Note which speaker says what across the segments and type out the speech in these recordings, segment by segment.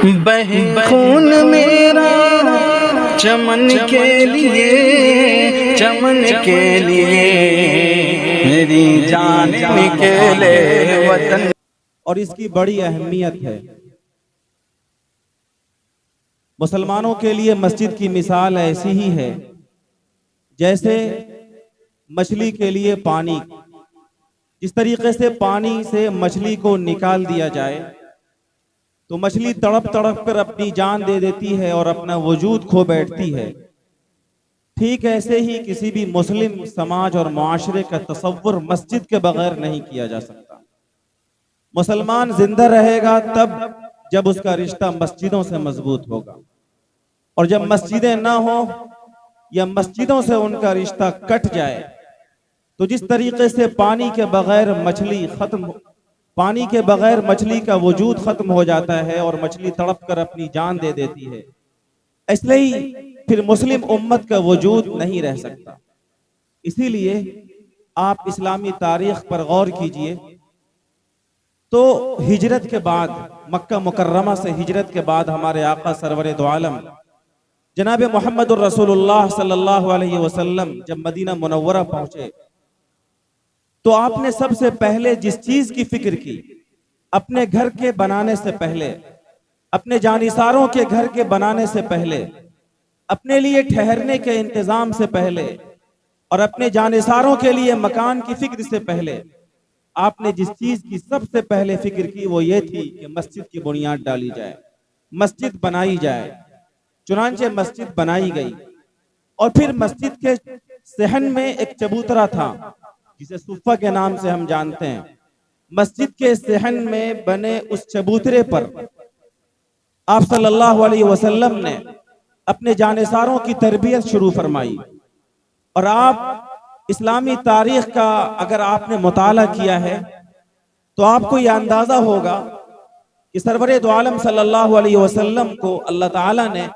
Speaker 1: بہے خون میرا چمن کے لیے، چمن کے لیے میری جان نکلے وطن۔
Speaker 2: اور اس کی بڑی اہمیت ہے۔ مسلمانوں کے لیے مسجد کی مثال ایسی ہی ہے جیسے مچھلی کے لیے پانی۔ جس طریقے سے پانی سے مچھلی کو نکال دیا جائے تو مچھلی تڑپ تڑپ کر اپنی جان دے دیتی ہے اور اپنا وجود کھو بیٹھتی ہے، ٹھیک ایسے ہی کسی بھی مسلم سماج اور معاشرے کا تصور مسجد کے بغیر نہیں کیا جا سکتا۔ مسلمان زندہ رہے گا تب جب اس کا رشتہ مسجدوں سے مضبوط ہوگا، اور جب مسجدیں نہ ہوں یا مسجدوں سے ان کا رشتہ کٹ جائے تو جس طریقے سے پانی کے بغیر مچھلی کا وجود ختم ہو جاتا ہے اور مچھلی تڑپ کر اپنی جان دے دیتی ہے، اس لیے پھر مسلم امت کا وجود نہیں رہ سکتا۔ اسی لیے آپ اسلامی تاریخ پر غور کیجئے تو ہجرت کے بعد، مکہ مکرمہ سے ہجرت کے بعد ہمارے آقا سرور دو عالم جناب محمد الرسول اللہ صلی اللہ علیہ وسلم جب مدینہ منورہ پہنچے تو آپ نے سب سے پہلے جس چیز کی فکر کی، اپنے گھر کے بنانے سے پہلے، اپنے جانثاروں کے گھر کے بنانے سے پہلے، اپنے لیے ٹھہرنے کے انتظام سے پہلے اور اپنے جانثاروں کے لیے مکان کی فکر سے پہلے، آپ نے جس چیز کی سب سے پہلے فکر کی وہ یہ تھی کہ مسجد کی بنیاد ڈالی جائے، مسجد بنائی جائے۔ چنانچہ مسجد بنائی گئی، اور پھر مسجد کے صحن میں ایک چبوترا تھا جسے صفہ کے نام سے ہم جانتے ہیں۔ مسجد کے صحن میں بنے اس چبوترے پر آپ صلی اللہ علیہ وسلم نے اپنے جانثاروں کی تربیت شروع فرمائی، اور آپ اسلامی تاریخ کا اگر آپ نے مطالعہ کیا ہے تو آپ کو یہ اندازہ ہوگا کہ سرور دو عالم صلی اللہ علیہ وسلم کو اللہ تعالیٰ نے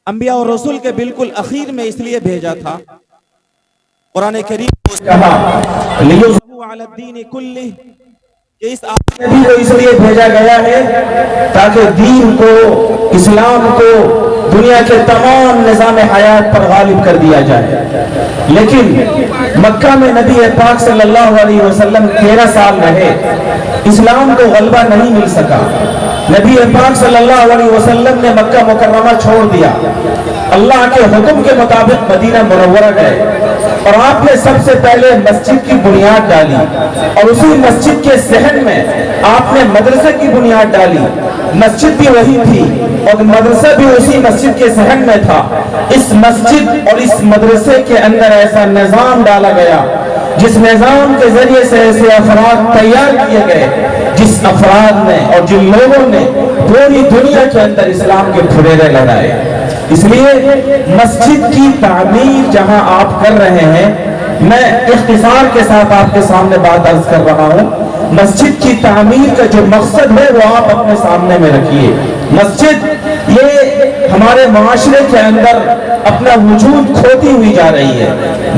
Speaker 2: انبیاء اور رسول کے بالکل اخیر میں اس لیے بھیجا تھا۔ قرآن کریم کہا لیظہروا علی الدین کلہ، کہ اس نبی کو اس لیے بھیجا گیا ہے تاکہ دین کو، اسلام کو دنیا کے تمام نظام حیات پر غالب کر دیا جائے۔ لیکن مکہ میں نبی پاک صلی اللہ علیہ وسلم 13 سال رہے، اسلام کو غلبہ نہیں مل سکا۔ نبی پاک صلی اللہ علیہ وسلم نے مکہ مکرمہ چھوڑ دیا، اللہ کے حکم کے مطابق مدینہ منورہ گئے، اور آپ نے سب سے پہلے مسجد کی بنیاد ڈالی، اور اسی مسجد کے صحن میں آپ نے مدرسے کی بنیاد ڈالی۔ مسجد بھی وہی تھی اور مدرسہ بھی اسی مسجد کے صحن میں تھا۔ اس مسجد اور اس مدرسے کے اندر ایسا نظام ڈالا گیا جس نظام کے ذریعے سے ایسے افراد تیار کیے گئے جس افراد نے اور جن لوگوں نے پوری دنیا کے اندر اسلام کے پھریرے لہرائے۔ اس لیے مسجد کی تعمیر جہاں آپ کر رہے ہیں، میں اختصار کے ساتھ آپ کے سامنے بات عرض کر رہا ہوں، مسجد کی تعمیر کا جو مقصد ہے وہ آپ اپنے سامنے میں رکھیے۔ مسجد یہ ہمارے معاشرے کے اندر اپنا وجود کھوتی ہوئی جا رہی ہے۔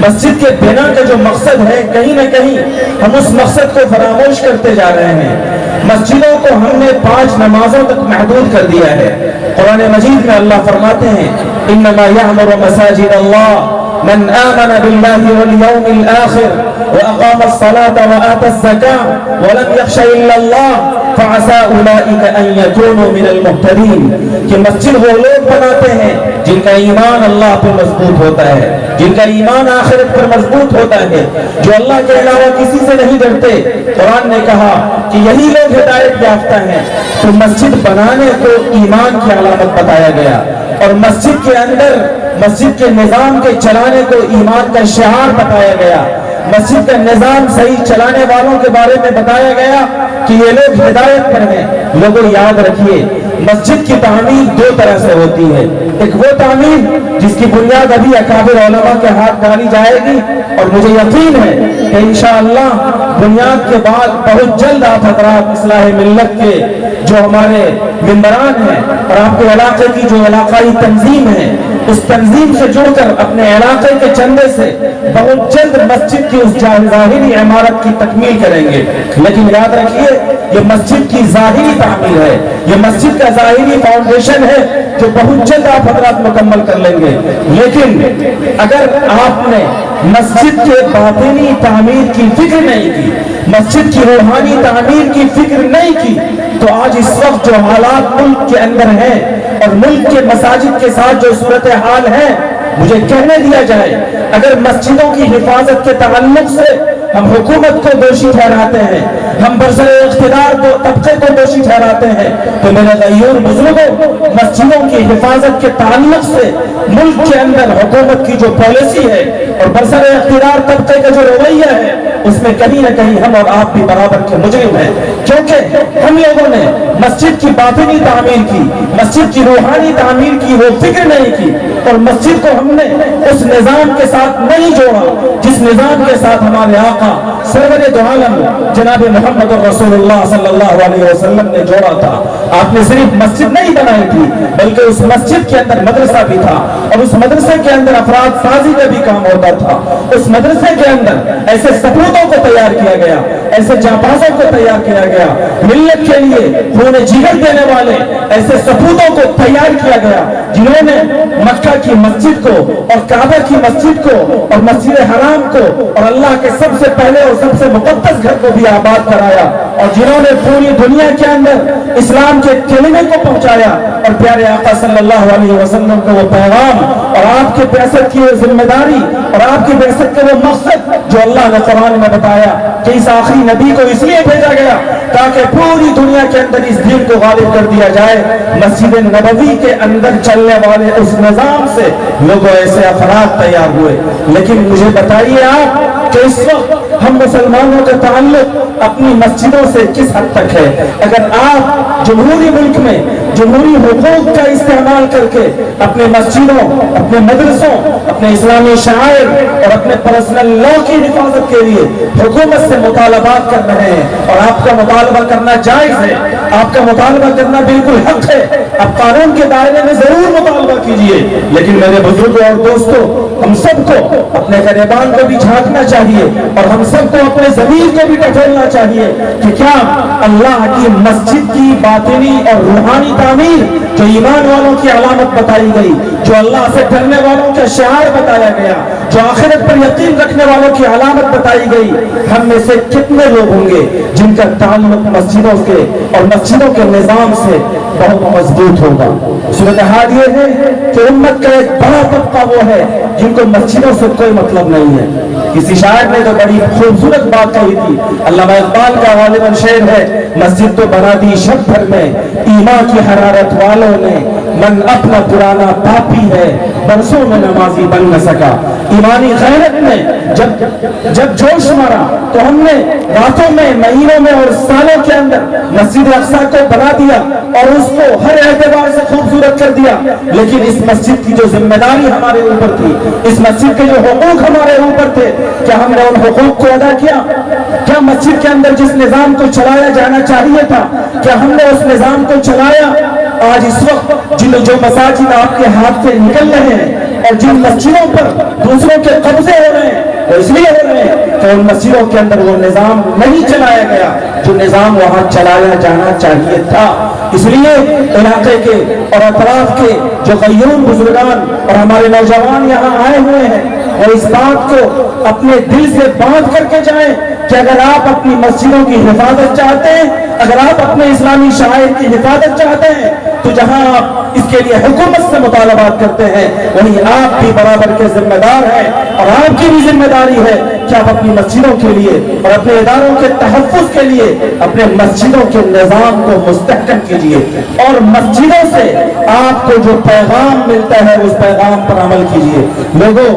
Speaker 2: مسجد کے بنا کا جو مقصد ہے، کہیں نہ کہیں ہم اس مقصد کو فراموش کرتے جا رہے ہیں۔ مسجدوں کو ہم نے 5 نمازوں تک محدود کر دیا ہے۔ قرآن مجید میں اللہ فرماتے ہیں انما یعمر مساجد اللہ من آمن بالله واليوم الآخر وأقام الصلاة وآتى الزكاة ولم يخش إلا الله فعسى أولئك أن يكونوا من المهتدين، کہ مسجد وہ لوگ بناتے ہیں جن کا ایمان اللہ پر مضبوط ہوتا ہے، جن کا ایمان آخرت پر مضبوط ہوتا ہے، جو اللہ کے علاوہ کسی سے نہیں ڈرتے۔ قرآن نے کہا کہ یہی لوگ ہدایت یافتہ ہیں۔ تو مسجد بنانے کو ایمان کی علامت بتایا گیا، اور مسجد کے اندر مسجد کے نظام کے چلانے کو ایمان کا شعار بتایا گیا۔ مسجد کا نظام صحیح چلانے والوں کے بارے میں بتایا گیا کہ یہ لوگ ہدایت پر ہیں۔ لوگوں یاد رکھیے، مسجد کی تعمیر 2 طرح سے ہوتی ہے۔ ایک وہ تعمیر جس کی بنیاد ابھی اکابر علماء کے ہاتھ ڈالی جائے گی، اور مجھے یقین ہے کہ انشاءاللہ بنیاد کے بعد بہت جلد آپ حضرات اصلاح ملت کے جو ہمارے ممبران ہیں اور آپ کے علاقے کی جو علاقائی تنظیم ہے، اس تنظیم سے جڑ کر اپنے علاقے کے چندے سے بہت جلد مسجد کی اس ظاہری عمارت کی تکمیل کریں گے، لیکن یاد رکھیے یہ مسجد کی ظاہری تعمیر ہے، یہ مسجد کا ظاہری فاؤنڈیشن ہے جو بہت جلد آپ حضرات مکمل کر لیں گے۔ لیکن اگر آپ نے مسجد کے باطنی تعمیر کی فکر نہیں کی، مسجد کی روحانی تعمیر کی فکر نہیں کی، تو آج اس وقت جو حالات ملک کے اندر ہیں اور ملک کے مساجد کے ساتھ جو صورتحال ہے، مجھے کہنے دیا جائے اگر مسجدوں کی حفاظت کے تعلق سے ہم حکومت کو دوشی ٹھہراتے ہیں، ہم برسر اقتدار کو طبقے کو دوشی ٹھہراتے ہیں، تو میرے غیور بزرگوں، مسجدوں کی حفاظت کے تعلق سے ملک کے اندر حکومت کی جو پالیسی ہے اور برسر اقتدار طبقے کا جو رویہ ہے، اس میں کہیں نہ کہیں ہم اور آپ بھی برابر کے مجرم ہیں، کیونکہ ہم لوگوں نے مسجد کی باطنی تعمیر کی، مسجد کی روحانی تعمیر کی وہ فکر نہیں کی، اور مسجد کو ہم نے اس نظام کے ساتھ نہیں جوڑا جس نظام کے ساتھ ہمارے آقا سرور دو عالم جناب محمد رسول اللہ صلی اللہ علیہ وسلم نے جوڑا تھا۔ آپ نے صرف مسجد نہیں بنائی تھی بلکہ اس مسجد کے اندر مدرسہ بھی تھا، اور اس مدرسے کے اندر افراد سازی کا بھی کام ہوتا تھا۔ اس مدرسے کے اندر ایسے سپوتوں کو تیار کیا گیا، ایسے جانبازوں کو تیار کیا گیا، ملت کے لیے خون جگر دینے والے ایسے سپوتوں کو تیار کیا گیا جنہوں نے مکہ کی مسجد کو اور کعبہ کی مسجد کو اور مسجد حرام کو اور اللہ کے سب سے پہلے اور سب سے مقدس گھر کو بھی آباد کرایا، اور جنہوں نے پوری دنیا کے اندر اسلام کے کلمے کو پہنچایا اور پیارے آقا صلی اللہ علیہ وسلم کو وہ پیغام اور آپ کے بعثت کی وہ ذمہ داری اور آپ کی بعثت کا وہ مقصد جو اللہ نے قرآن میں بتایا کہ اس آخری نبی کو اس لیے بھیجا گیا تاکہ پوری دنیا کے اندر اس دین کو غالب کر دیا جائے۔ مسجد نبوی کے اندر چلنے والے اس نظام سے لوگوں ایسے افراد تیار ہوئے، لیکن مجھے بتائیے آپ کہ اس وقت ہم مسلمانوں کا تعلق اپنی مسجدوں سے کس حد تک ہے؟ اگر آپ جمہوری ملک میں جمہوری حقوق کا استعمال کر کے اپنے مسجدوں، اپنے مدرسوں، اپنے اسلامی شعائر اور اپنے پرسنل لا کی حفاظت کے لیے حکومت سے مطالبات کر رہے ہیں، اور آپ کا مطالبہ کرنا جائز ہے، آپ کا مطالبہ کرنا بالکل حق ہے، آپ قانون کے دائرے میں ضرور مطالبہ کیجئے، لیکن میرے بزرگوں اور دوستوں، ہم سب کو اپنے گریبان کو بھی جھانکنا چاہیے اور ہم سب کو اپنے ضمیر کو بھی ٹٹولنا چاہیے کہ کیا اللہ کی مسجد کی باطنی اور روحانی تعمیر جو ایمان والوں کی علامت بتائی گئی، جو اللہ سے ڈرنے والوں کا شعار بتایا گیا، جو آخرت پر یقین رکھنے والوں کی علامت بتائی گئی، ہم میں سے کتنے لوگ ہوں گے جن کا تعلق مسجدوں کے اور مسجدوں کے نظام سے بہت مضبوط ہوگا؟ صورتحال یہ ہے کہ امت کا ایک بڑا طبقہ وہ ہے جن کو مسجدوں سے کوئی مطلب نہیں ہے۔ کسی شاعر نے تو بڑی خوبصورت بات کہی تھی، علامہ اقبال کا غالباً شعر ہے، مسجد تو بنا دی شب بھر میں ایمان کی حرارت والوں نے، من اپنا پرانا پاپی ہے برسوں میں نمازی بن نہ سکا۔ ایمانی غیرت نے جب جوش مارا تو ہم نے راتوں میں، مہینوں میں اور سالوں کے اندر مسجد اقصی کو بنا دیا اور اس کو ہر اعتبار سے خوبصورت کر دیا، لیکن اس مسجد کی جو ذمہ داری ہمارے اوپر تھی، اس مسجد کے جو حقوق ہمارے اوپر تھے، کیا ہم نے ان حقوق کو ادا کیا؟ کیا مسجد کے اندر جس نظام کو چلایا جانا چاہیے تھا، کیا ہم نے اس نظام کو چلایا؟ آج اس وقت جو مساجد آپ کے ہاتھ سے نکل رہے ہیں اور جن مسجدوں پر دوسروں کے قبضے ہو رہے ہیں، وہ اس لیے ہو رہے ہیں کہ ان مسجدوں کے اندر وہ نظام نہیں چلایا گیا جو نظام وہاں چلایا جانا چاہیے تھا۔ اس لیے علاقے کے اور اطراف کے جو قیوم بزرگان اور ہمارے نوجوان یہاں آئے ہوئے ہیں، وہ اس بات کو اپنے دل سے باندھ کر کے جائیں کہ اگر آپ اپنی مسجدوں کی حفاظت چاہتے ہیں، اگر آپ اپنے اسلامی شعائر کی حفاظت چاہتے ہیں، تو جہاں آپ اس کے لیے حکومت سے مطالبات کرتے ہیں وہیں آپ بھی برابر کے ذمہ دار ہیں، اور آپ کی بھی ذمہ داری ہے کہ آپ اپنی مسجدوں کے لیے اور اپنے اداروں کے تحفظ کے لیے اپنے مسجدوں کے نظام کو مستحکم کیجیے، اور مسجدوں سے آپ کو جو پیغام ملتا ہے اس پیغام پر عمل کیجیے۔ لوگوں،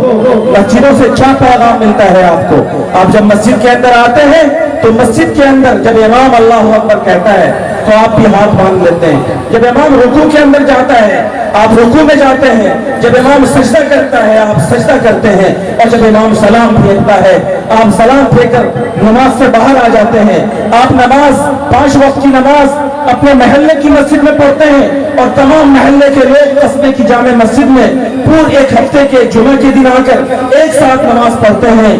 Speaker 2: مسجدوں سے کیا پیغام ملتا ہے آپ کو؟ آپ جب مسجد کے اندر آتے ہیں تو مسجد کے اندر جب امام اللہ اکبر کہتا ہے تو آپ بھی ہاتھ باندھ لیتے ہیں، جب امام رکوع کے اندر جاتا ہے آپ رکوع میں جاتے ہیں، جب امام سجدہ کرتا ہے آپ سجدہ کرتے ہیں، اور جب امام سلام پھینکتا ہے آپ سلام پھینک کر نماز سے باہر آ جاتے ہیں۔ آپ نماز، 5 وقت کی نماز
Speaker 3: اپنے محلے کی مسجد میں پڑھتے ہیں اور تمام محلے کے لوگ قصبے کی جامع مسجد میں پورے ایک ہفتے کے جمعے کے دن آ کر ایک ساتھ نماز پڑھتے ہیں۔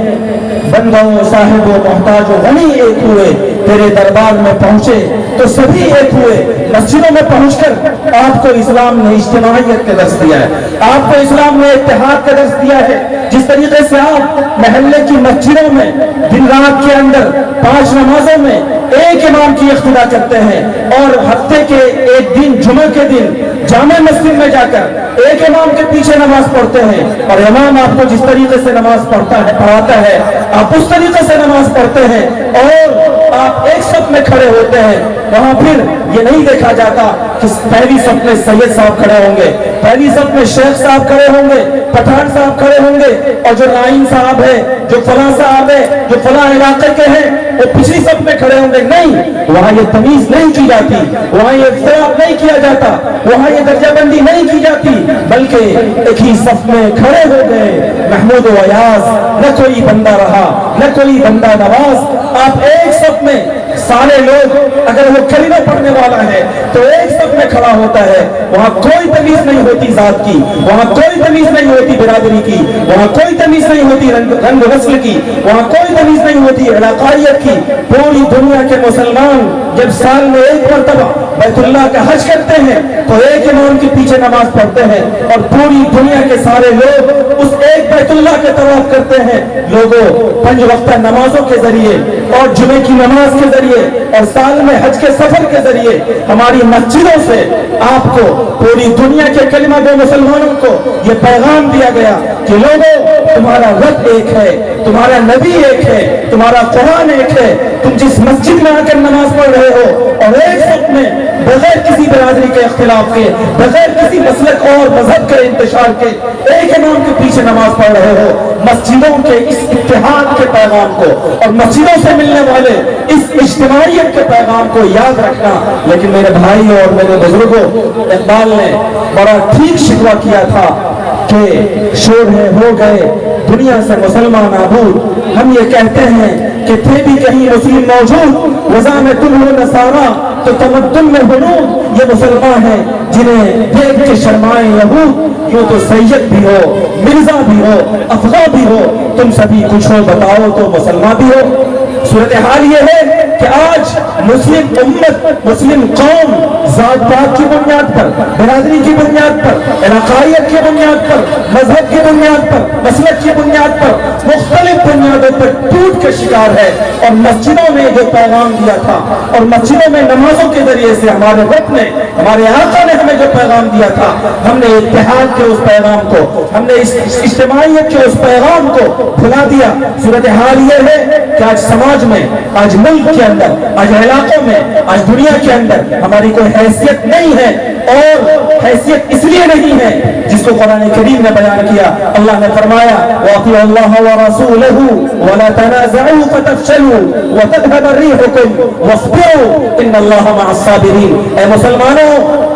Speaker 3: بندوں صاحب و محتاج و غنی ایک ہوئے، تیرے دربار میں پہنچے تو سبھی ایک ہوئے۔ مسجدوں میں پہنچ کر آپ کو اسلام نے اجتماعیت کا درس دیا ہے، آپ کو اسلام نے اتحاد کا درس دیا ہے۔ جس طریقے سے آپ محلے کی مسجدوں میں دن رات کے اندر 5 نمازوں میں ایک امام کی اقتدا کرتے ہیں اور ہفتے کے ایک دن جمعہ کے دن جامع مسجد میں جا کر ایک امام کے پیچھے نماز پڑھتے ہیں اور امام آپ کو جس طریقے سے نماز پڑھاتا ہے آپ اس طریقے سے نماز پڑھتے ہیں اور آپ ایک صف میں کھڑے ہوتے ہیں، وہاں پھر یہ نہیں دیکھا جاتا کہ پہلی صف میں سید صاحب کھڑے ہوں گے، پہلی صف میں شیخ صاحب کھڑے ہوں گے، پٹھان صاحب کھڑے ہوں گے اور جو لائن صاحب ہے، جو فلاں صاحب ہے، جو فلاں علاقے کے ہیں وہ پچھلی صف میں کھڑے ہوں گے۔ نہیں، وہاں یہ تمیز نہیں کی جاتی، وہاں یہ اختلاف نہیں کیا جاتا، وہاں یہ درجہ بندی نہیں کی جاتی، بلکہ ایک ہی صف میں کھڑے ہو گئے محمود و ایاز، نہ کوئی بندہ رہا نہ کوئی بندہ نواز۔ آپ ایک صف میں سارے لوگ، اگر وہ کلمہ پڑھنے والا ہے تو ایک صف میں کھڑا ہوتا ہے، وہاں کوئی تمیز نہیں ہوتی ذات کی، وہاں کوئی تمیز نہیں ہوتی برادری کی، وہاں کوئی تمیز نہیں ہوتی رنگ و نسل کی، وہاں کوئی تمیز نہیں ہوتی علاقائیت کی۔ پوری دنیا کے مسلمان جب سال میں ایک مرتبہ بیت اللہ کا حج کرتے ہیں تو ایک امام کے پیچھے نماز پڑھتے ہیں اور پوری دنیا کے سارے لوگ اس ایک بیت اللہ کے طواف کرتے ہیں۔ لوگوں 5 وقتہ نمازوں کے ذریعے اور جمعے کی نماز کے ذریعے اور سال میں حج کے سفر کے ذریعے ہماری مسجدوں سے آپ کو پوری دنیا کے کلمہ گو مسلمانوں کو یہ پیغام دیا گیا کہ لوگوں تمہارا رب ایک ہے، تمہارا نبی ایک ہے، تمہارا قرآن ایک ہے۔ تم جس مسجد میں آ کر نماز پڑھ رہے ہو اور ایک صف میں بغیر کسی برادری کے اختلاف کے، بغیر کسی مسلک اور مذہب کے انتشار کے ایک امام کے پیچھے نماز پڑھ رہے ہو، مسجدوں کے اس اتحاد کے پیغام کو اور مسجدوں سے ملنے والے اس اجتماعیت کے پیغام کو یاد رکھنا۔ لیکن میرے بھائی اور میرے بزرگوں، اقبال نے بڑا ٹھیک شکوہ کیا تھا کہ شور ہے ہو گئے دنیا سے مسلمان آبود۔ ہم یہ کہتے ہیں کہ تھے بھی کہیں مسلم موجود، وضع میں تم ہو نصارا تو تمدن میں بنود۔ یہ مسلمان ہیں جنہیں دیکھ کے شرمائے یہود، یوں تو سید بھی ہو، مرزا بھی ہو، افغاں بھی ہو، تم سبھی کچھ ہو بتاؤ تو مسلمان بھی ہو۔ صورتحال یہ ہے کہ آج مسلم امت، مسلم قوم ذات پات کی بنیاد پر، برادری کی بنیاد پر، علاقائیت کی بنیاد پر، مذہب کی بنیاد پر، مسلک کی بنیاد پر، مختلف بنیادوں پر ٹوٹ کے شکار ہے۔ اور مسجدوں میں جو پیغام دیا تھا اور مسجدوں میں نمازوں کے ذریعے سے ہمارے رب نے، ہمارے آقا نے ہمیں جو پیغام دیا تھا، ہم نے اتحاد کے اس پیغام کو، ہم نے اس اجتماعیت کے اس پیغام کو بھلا دیا۔ صورتحال یہ ہے کہ آج سماج میں، آج ملک کے اندر، آج علاقوں میں، آج دنیا کے اندر ہماری کوئی حیثیت نہیں ہے، اور حیثیت اس لیے نہیں ہے جس کو قرآن کریم نے بیان کیا۔ اللہ نے فرمایا وَأَطِيعُوا اللَّهَ وَرَسُولَهُ وَلَا تَنَازَعُوا فَتَفْشَلُوا وَتَذْهَبَ رِيحُكُمْ وَاصْبِرُوا إِنَّ اللَّهَ مَعَ الصَّابِرِينَ۔ اے مسلمانوں،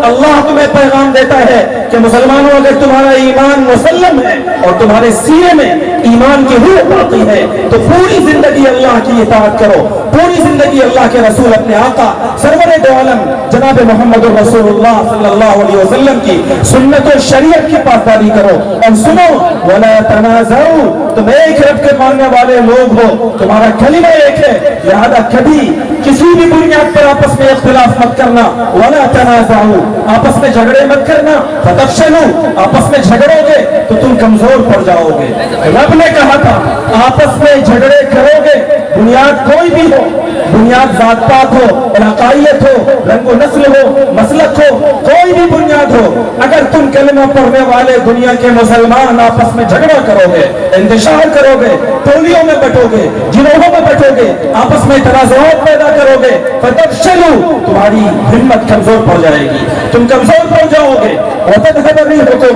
Speaker 3: اللہ تمہیں پیغام دیتا ہے کہ مسلمانوں اگر تمہارا ایمان مسلم ہے اور تمہارے سینے میں ایمان کی روح باقی ہے تو پوری زندگی اللہ کی اطاعت کرو، پوری زندگی اللہ کے رسول اپنے آقا سرور دو عالم جناب محمد رسول اللہ صلی اللہ علیہ وسلم کی سنت و شریعت کی پاسداری کرو۔ اور سنو وَلَا تَنَازَعُوا، تم ایک رب کے ماننے والے لوگ ہو، تمہارا کلمہ ایک ہے، لہذا کبھی کسی بھی بنیاد پر آپس میں اختلاف مت کرنا۔ وَلَا تَنَازَعُوا، آپس میں جھگڑے مت کرنا۔ فَتَفْشَلُوا، آپس میں جھگڑو گے تو تم کمزور پڑ جاؤ گے۔ رب نے کہا تھا آپس میں جھگڑے کرو گے، بنیاد کوئی بھی ہو، بنیاد ذات پات ہو، علاقائیت ہو، رنگ و نسل ہو، مسلک ہو، کوئی بھی بنیاد ہو، اگر تم کلمہ پڑھنے والے دنیا کے مسلمان آپس میں جھگڑا کرو گے، انتشار کرو گے، ٹولیوں میں بٹو گے، گروہوں میں بٹو گے، آپس میں تنازعات پیدا کرو گے، فتفشلوا، تمہاری ہمت کمزور پڑ جائے گی، تم کمزور پڑ جاؤ گے۔ وتذهب ريحكم,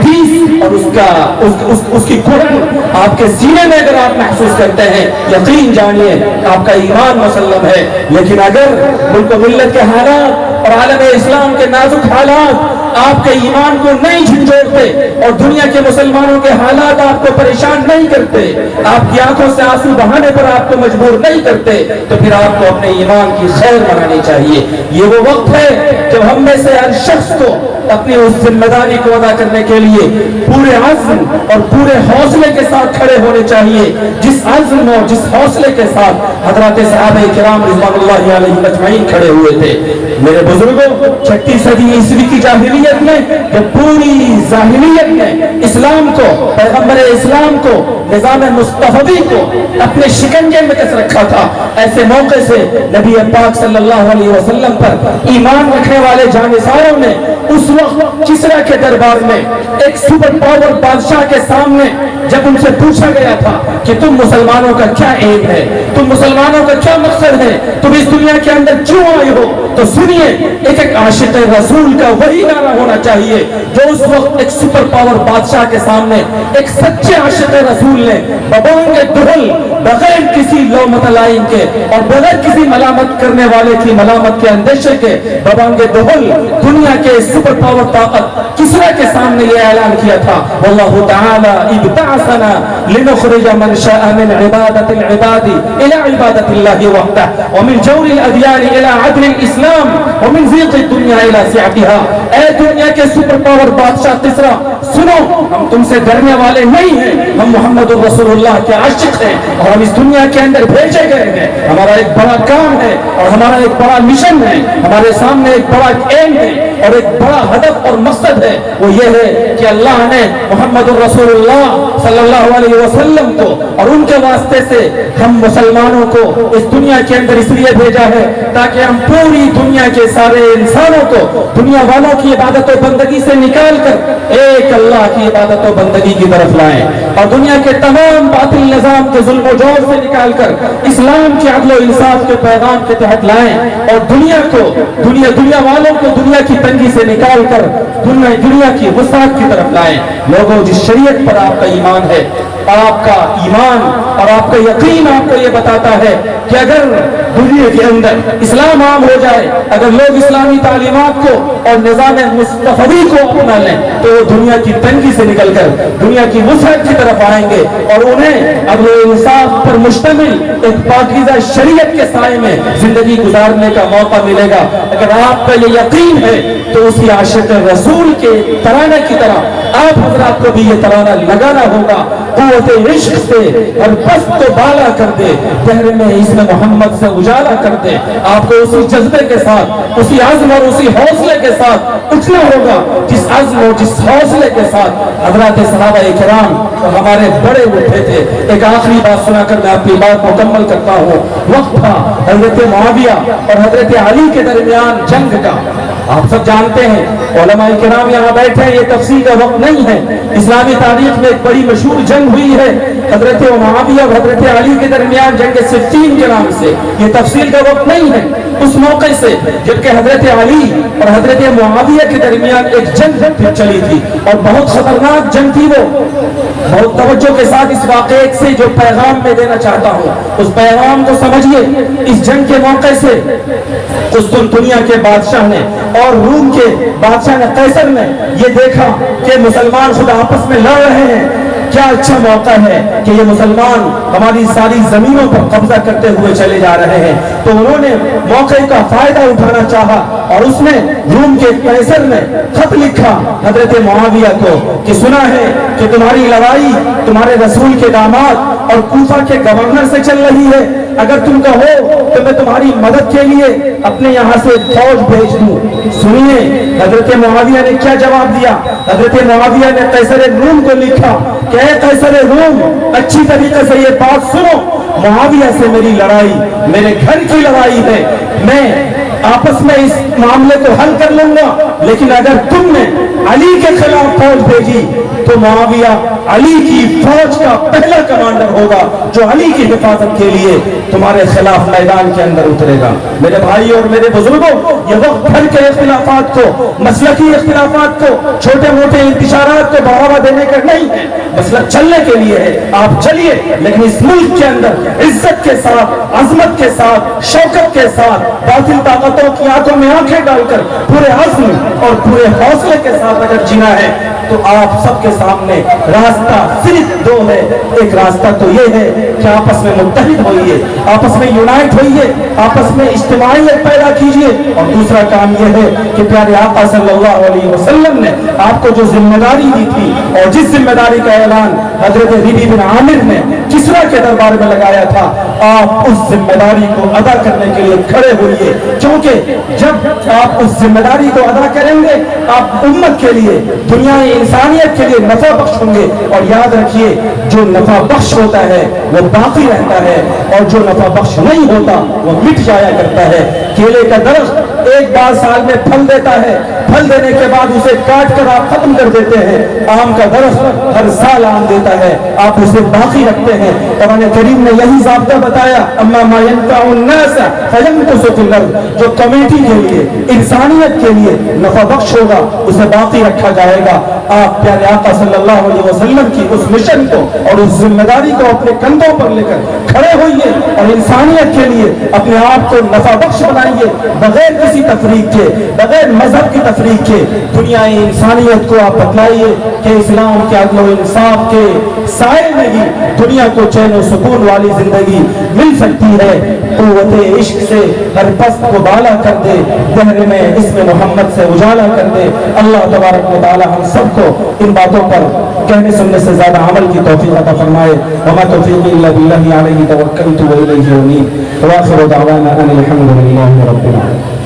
Speaker 3: ٹھیس اور اس کی کڑن آپ کے سینے میں اگر آپ محسوس کرتے ہیں، یقین جانیے آپ کا ایمان مسلم ہے۔ لیکن اگر ملک و ملت کے حالات اور عالم اسلام کے نازک حالات آپ کے ایمان کو نہیں جھنجھوڑتے اور دنیا کے مسلمانوں کے حالات آپ کو پریشان نہیں کرتے، آپ کی آنکھوں سے آنسو بہانے پر آپ کو مجبور نہیں کرتے، تو پھر آپ کو اپنے ایمان کی خیر منانی چاہیے۔ یہ وہ وقت ہے جب ہم میں سے ہر شخص کو اپنی اس ذمہ داری کو ادا کرنے کے لیے پورے عزم اور پورے حوصلے کے ساتھ کھڑے ہونے چاہیے، جس عزم اور جس حوصلے کے ساتھ حضرات صحابہ کرام رضوان اللہ علیہم اجمعین کھڑے ہوئے تھے۔ میرے بزرگوں، 6 صدی عیسوی کی جاہلیت میں جب پوری جاہلیت نے اسلام کو، پیغمبر اسلام کو، نظام مصطفی کو اپنے شکنجے میں کس رکھا تھا، ایسے موقع سے نبی پاک صلی اللہ علیہ وسلم پر ایمان رکھنے والے جانثاروں نے اس وقت کسرا کے دربار میں ایک سپر پاور بادشاہ کے سامنے جب ان سے پوچھا گیا تھا کہ تم مسلمانوں کا کیا ایم ہے، تم مسلمانوں کا کیا مقصد ہے، تم اس دنیا کے اندر کیوں آئے ہو، تو سنیے ایک عاشق رسول کا وہی نعرہ ہونا چاہیے جو اس وقت ایک سپر پاور بادشاہ کے سامنے ایک سچے عاشق رسول نے ببانگ دہل، بغیر کسی لومت لائن کے اور بغیر کسی ملامت کرنے والے کی ملامت کے اندیشے کے ببانگ دہل دنیا کے سپر پاور طاقت کسرا کے سامنے یہ اعلان کیا تھا، واللہ تعالی ابتعثنا لنخرج من شاء من عبادت العباد الى عبادت اللہ وحدہ ومن جور الادیان الى عدل الاسلام ومن ضیق الدنیا الى سعتها۔ اے دنیا کے سپر پاور بادشاہ کسرا، سنو، ہم تم سے ڈرنے والے نہیں ہیں، ہم محمد رسول اللہ کے عاشق ہیں اور ہم اس دنیا کے اندر بھیجے گئے ہیں۔ ہمارا ایک بڑا کام ہے اور ہمارا ایک بڑا مشن ہے، ہمارے سامنے ایک بڑا ایم ہے اور ایک بڑا ہدف اور مقصد ہے، وہ یہ ہے کہ اللہ نے محمد رسول اللہ صلی اللہ علیہ وسلم کو اور ان کے واسطے سے ہم مسلمانوں کو اس دنیا کے اندر اس لیے بھیجا ہے تاکہ ہم پوری دنیا کے سارے انسانوں کو دنیا والوں کی عبادت و بندگی سے نکال کر ایک اللہ کی عبادت و بندگی کی طرف لائیں اور دنیا کے تمام باطل نظام کے ظلم و جور سے نکال کر اسلام کے عدل و انصاف کے پیغام کے تحت لائیں اور دنیا والوں کو دنیا کی تنگی سے نکال کر دنیا کی وسعت کی طرف لائیں۔ لوگوں، جس شریعت پر آپ کا ایمان ہے، آپ کا ایمان اور آپ کا یقین آپ کو یہ بتاتا ہے کہ اگر دنیا کے اندر اسلام عام ہو جائے، اگر لوگ اسلامی تعلیمات کو اور نظام مصطفی کو اپنا لیں تو وہ دنیا کی تنگی سے نکل کر دنیا کی وسعت کی طرف آئیں گے اور انہیں عدل و انصاف پر مشتمل ایک پاکیزہ شریعت کے سائے میں زندگی گزارنے کا موقع ملے گا۔ اگر آپ کا یہ یقین ہے تو اسی عاشق رسول کے ترانے کی طرح آپ حضرات کو بھی یہ ترانہ لگانا ہوگا، قوت عشق سے ہر پست کو بالا کر دے، دہر میں اسم محمد سے اجالا کر دے۔ آپ کو اسی جذبے کے ساتھ، اسی عزم اور اسی حوصلے کے ساتھ اٹھنا ہوگا جس عزم اور جس حوصلے کے ساتھ حضرات صحابہ کرام ہمارے بڑے اٹھے تھے۔ ایک آخری بات سنا کر میں اپنی بات مکمل کرتا ہوں۔ وقت تھا حضرت معاویہ اور حضرت علی کے درمیان جنگ کا، آپ سب جانتے ہیں، علماء کرام یہاں بیٹھے ہیں، یہ تفصیل کا وقت نہیں ہے۔ اسلامی تاریخ میں ایک بڑی مشہور جنگ ہوئی ہے حضرت معاویہ اور حضرت علی کے درمیان، جنگ صفین کے نام سے، یہ تفصیل کا وقت نہیں ہے۔ اس موقع سے جبکہ حضرت علی اور حضرت معاویہ کے درمیان ایک جنگ چلی تھی اور بہت خطرناک جنگ تھی، وہ بہت توجہ کے ساتھ اس واقعے سے جو پیغام میں دینا چاہتا ہوں اس پیغام کو سمجھیے۔ اس جنگ کے موقع سے قسطنطنیہ کے بادشاہ نے اور روم کے بادشاہ نے قیصر نے یہ دیکھا کہ مسلمان خود آپس میں لڑ رہے ہیں، کیا اچھا موقع ہے کہ یہ مسلمان ہماری ساری زمینوں پر قبضہ کرتے ہوئے چلے جا رہے ہیں، تو انہوں نے موقع کا فائدہ اٹھانا چاہا اور اس نے روم کے قیصر نے خط لکھا حضرت معاویہ کو کہ سنا ہے کہ تمہاری لڑائی تمہارے رسول کے داماد اور کوفہ کے گورنر سے چل رہی ہے، اگر تم کہو تو میں تمہاری مدد کے لیے اپنے یہاں سے فوج بھیج دوں۔ سنیے حضرت معاویہ نے کیا جواب دیا۔ حضرت معاویہ نے قیصر روم کو لکھا کہ اے قیصر روم، اچھی طریقے سے یہ بات سنو، معاویہ سے میری لڑائی میرے گھر کی لڑائی ہے، میں آپس میں اس معاملے کو حل کر لوں گا، لیکن اگر تم نے علی کے خلاف فوج بھیجی تو معاویہ علی کی فوج کا پہلا کمانڈر ہوگا جو علی کی حفاظت کے لیے تمہارے خلاف میدان کے اندر اترے گا۔ میرے بھائی اور میرے بزرگوں، یہ وقت بھر کے اختلافات کو، مسلکی اختلافات کو، چھوٹے موٹے انتشارات کو بڑھاوا دینے کا نہیں ہے، مسلک چلنے کے لیے ہے۔ آپ چلیے، لیکن اس ملک کے اندر عزت کے ساتھ، عظمت کے ساتھ، شوکت کے ساتھ، باطل طاقتوں کی آنکھوں میں آنکھیں ڈال کر پورے عزم اور پورے حوصلے کے ساتھ اگر جینا ہے تو آپ سب کے سامنے راستہ صرف دو ہے۔ ایک راستہ تو یہ ہے کہ آپس میں متحد ہوئیے، آپس میں یونائٹ ہوئیے، آپس میں اجتماعیت پیدا کیجئے، اور دوسرا کام یہ ہے کہ پیارے آقا صلی اللہ علیہ وسلم نے آپ کو جو ذمہ داری دی تھی اور جس ذمہ داری کا اعلان حضرت ربیع بن عامر نے کسریٰ کے دربار میں لگایا تھا، آپ اس ذمہ داری کو ادا کرنے کے لیے کھڑے ہوئیے، کیونکہ جب آپ اس ذمہ داری کو ادا کریں گے آپ امت کے لیے، دنیا انسانیت کے لیے نفع بخش ہوں گے۔ اور یاد رکھیے، جو نفع بخش ہوتا ہے وہ باقی رہتا ہے، اور جو نفع بخش نہیں ہوتا وہ مٹ جایا کرتا ہے۔ کیلے کا درخت ایک بار سال میں پھل دیتا ہے، پھل دینے کے بعد اسے کاٹ کر آپ ختم کر دیتے ہیں۔ آم کا درخت ہر سال آم دیتا ہے، آپ اسے باقی رکھتے ہیں۔ قرآن کریم نے یہی ضابطہ بتایا، اما ما ينفع الناس فيمكث في الارض، جو کمیٹی کے لیے، انسانیت کے لیے نفع بخش ہوگا اسے باقی رکھا جائے گا۔ آپ پیارے آقا صلی اللہ علیہ وسلم کی اس مشن کو اور اس ذمہ داری کو اپنے کندھوں پر لے کر کھڑے ہوئیے، اور انسانیت کے لیے اپنے آپ کو نفع بخش بنائیے، بغیر کسی تفریق کے، بغیر مذہب کی تفریق کے۔ دنیا انسانیت کو آپ بتلائیے کہ اسلام کے عدل و انصاف کے سائے میں ہی دنیا کو چین و سکون والی زندگی مل سکتی ہے۔ قوت عشق سے ہر پست کو بالا کر دے، دہر میں اسم محمد سے اجالا کر دے۔ اللہ تبارک و تعالی ہم سب کو ان باتوں پر کہنے سننے سے زیادہ عمل کی توفیق عطا فرمائے۔ وما توفیقی الا باللہ علیہ توکلت و الیہ انیب۔ وآخر دعوانا ان الحمد للہ رب العالمین۔